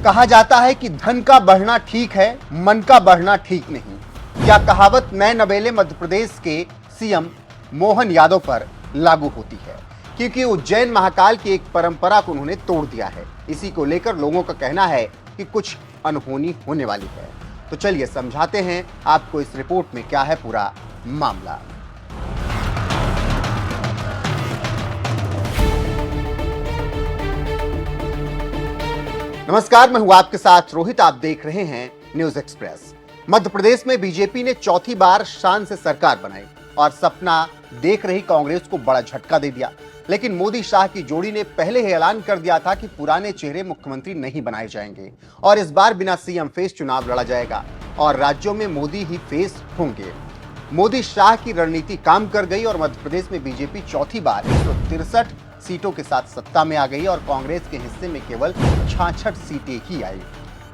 कहा जाता है कि धन का बढ़ना ठीक है, मन का बढ़ना ठीक नहीं। क्या कहावत नए नवेले मध्य प्रदेश के सीएम मोहन यादव पर लागू होती है, क्योंकि उज्जैन महाकाल की एक परंपरा को उन्होंने तोड़ दिया है। इसी को लेकर लोगों का कहना है कि कुछ अनहोनी होने वाली है। तो चलिए समझाते हैं आपको इस रिपोर्ट में क्या है पूरा मामला। नमस्कार, मैं हूं आपके साथ रोहित। आप देख रहे हैं न्यूज एक्सप्रेस। मध्य प्रदेश में बीजेपी ने चौथी बार शान से सरकार बनाई और सपना देख रही कांग्रेस को बड़ा झटका दे दिया। लेकिन मोदी शाह की जोड़ी ने पहले ही ऐलान कर दिया था कि पुराने चेहरे मुख्यमंत्री नहीं बनाए जाएंगे और इस बार बिना सीएम फेस चुनाव लड़ा जाएगा और राज्यों में मोदी ही फेस होंगे। मोदी शाह की रणनीति काम कर गई और मध्य प्रदेश में बीजेपी चौथी बार 163 सीटों के साथ सत्ता में आ गई और कांग्रेस के हिस्से में केवल 66 सीटें ही आई।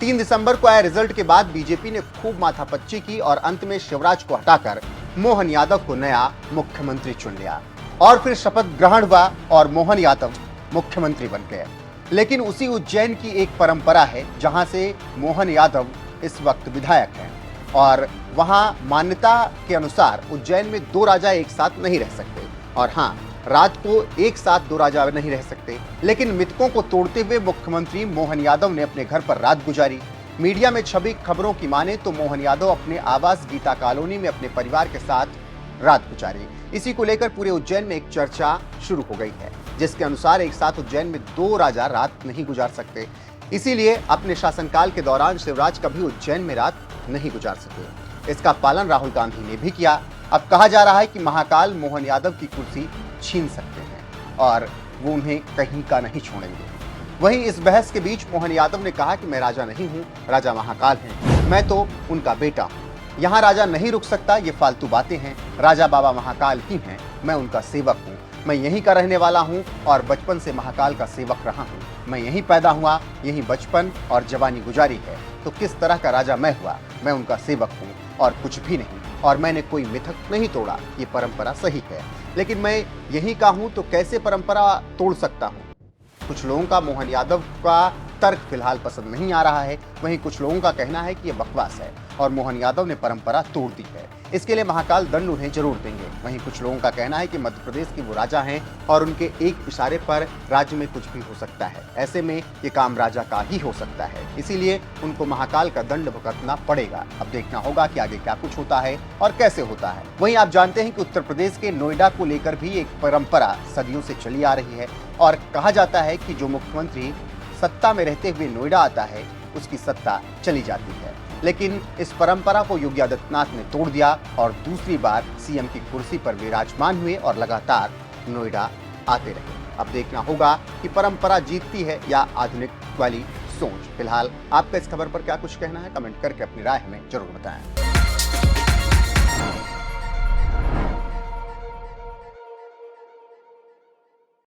3 दिसंबर को आए रिजल्ट के बाद बीजेपी ने खूब माथापच्ची की और अंत में शिवराज को हटाकर मोहन यादव को नया मुख्यमंत्री चुन लिया और फिर शपथ ग्रहण हुआ और मोहन यादव मुख्यमंत्री बन गए। लेकिन उसी उज्जैन की एक परंपरा है जहां से मोहन यादव इस वक्त विधायक हैं और वहां मान्यता के अनुसार उज्जैन में 2 राजा एक साथ नहीं रह सकते। और हाँ, रात को एक साथ 2 राजा नहीं रह सकते। लेकिन मिथकों को तोड़ते हुए मुख्यमंत्री मोहन यादव ने अपने घर पर रात गुजारी। मीडिया में छवि खबरों की माने तो मोहन यादव अपने आवास गीता कॉलोनी में अपने परिवार के साथ रात गुजारी। इसी को लेकर पूरे उज्जैन में एक चर्चा शुरू हो गई है, जिसके अनुसार एक साथ उज्जैन में 2 राजा रात नहीं गुजार सकते। इसीलिए अपने शासनकाल के दौरान शिवराज कभी उज्जैन में रात नहीं गुजार सके। इसका पालन राहुल गांधी ने भी किया। अब कहा जा रहा है कि महाकाल मोहन यादव की कुर्सी छीन सकते हैं और वो उन्हें कहीं का नहीं छोड़ेंगे। वहीं इस बहस के बीच मोहन यादव ने कहा कि मैं राजा नहीं हूं, राजा महाकाल हैं, मैं तो उनका बेटा हूं। यहां राजा नहीं रुक सकता, ये फालतू बातें हैं। राजा बाबा महाकाल ही हैं, मैं उनका सेवक हूं। मैं यहीं का रहने वाला हूं और बचपन से महाकाल का सेवक रहा हूं। मैं यहीं पैदा हुआ, यहीं बचपन और जवानी गुजारी है। तो किस तरह का राजा मैं हुआ? मैं उनका सेवक हूं और कुछ भी नहीं। और मैंने कोई मिथक नहीं तोड़ा, ये परंपरा सही है। लेकिन मैं यहीं का हूं तो कैसे परंपरा तोड़ सकता हूं? कुछ लोगों का मोहन यादव का तर्क फिलहाल पसंद नहीं आ रहा है। वहीं कुछ लोगों का कहना है कि यह बकवास है और मोहन यादव ने परंपरा तोड़ दी है। इसके लिए महाकाल दंड उन्हें जरूर देंगे। वहीं कुछ लोगों का कहना है कि मध्य प्रदेश के वो राजा हैं और उनके एक इशारे पर राज्य में कुछ भी हो सकता है। ऐसे में ये काम राजा का ही हो सकता है, इसीलिए उनको महाकाल का दंड भुगतना पड़ेगा। अब देखना होगा कि आगे क्या कुछ होता है और कैसे होता है। वहीं आप जानते हैं कि उत्तर प्रदेश के नोएडा को लेकर भी एक परंपरा सदियों से चली आ रही है और कहा जाता है कि जो मुख्यमंत्री सत्ता में रहते हुए नोएडा आता है उसकी सत्ता चली जाती है। लेकिन इस परंपरा को योगी आदित्यनाथ ने तोड़ दिया और दूसरी बार सीएम की कुर्सी पर विराजमान हुए और लगातार नोएडा आते रहे। अब देखना होगा कि परंपरा जीतती है या आधुनिक वाली सोच। फिलहाल आपका इस खबर पर क्या कुछ कहना है, कमेंट करके अपनी राय हमें जरूर बताएं।